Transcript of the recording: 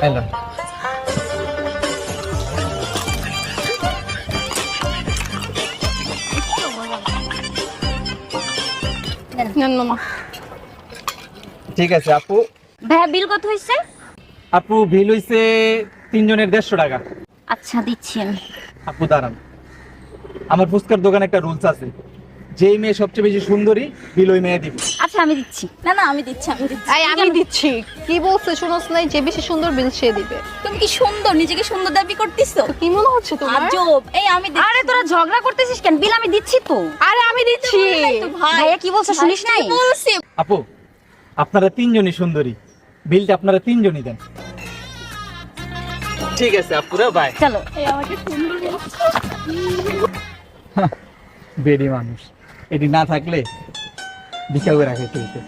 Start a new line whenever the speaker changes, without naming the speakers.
Hello,
নেন মামা।
ঠিক আছে আপু।
ভাইয়া বিল কত হয়েছে?
আপু বিল হইছে 3 জনের 150 টাকা।
আচ্ছা দিচ্ছি আমি।
আপু দাঁড়ান, আমার ফুচকার দোকানে একটা রুলস আছে, যেই মেয়ে সবচেয়ে বেশি সুন্দরী বিল ওই মেয়ে দিবে।
আচ্ছা আমি দিচ্ছি।
না না আমি দিচ্ছি
এই আমি দিচ্ছি। কি বলছে শুনোস নাই? যে বেশি সুন্দর বিল সে দিবে।
তুমি কি সুন্দর, নিজেকে সুন্দর দাবি করতেছো?
কি মনে হচ্ছে তোমার?
আজব। এই আমি দিচ্ছি।
আরে তোরা ঝগড়া করতেছিস কেন? বিল আমি দিচ্ছি তো।
আরে আমি দিচ্ছি।
তো ভাই
ভাইয়া কি বলছে শুনিস নাই?
বলছি।
আপু আপনারা 3 জনই সুন্দরী, বিলটা আপনারা 3 জনই দেন। ঠিক আছে আপুরা, বাই।
চলো।
এই আমাকে সুন্দর বলছো।
বেডি মানুষ, এটি না থাকলে ভিক্ষা করে রাখে চলতে।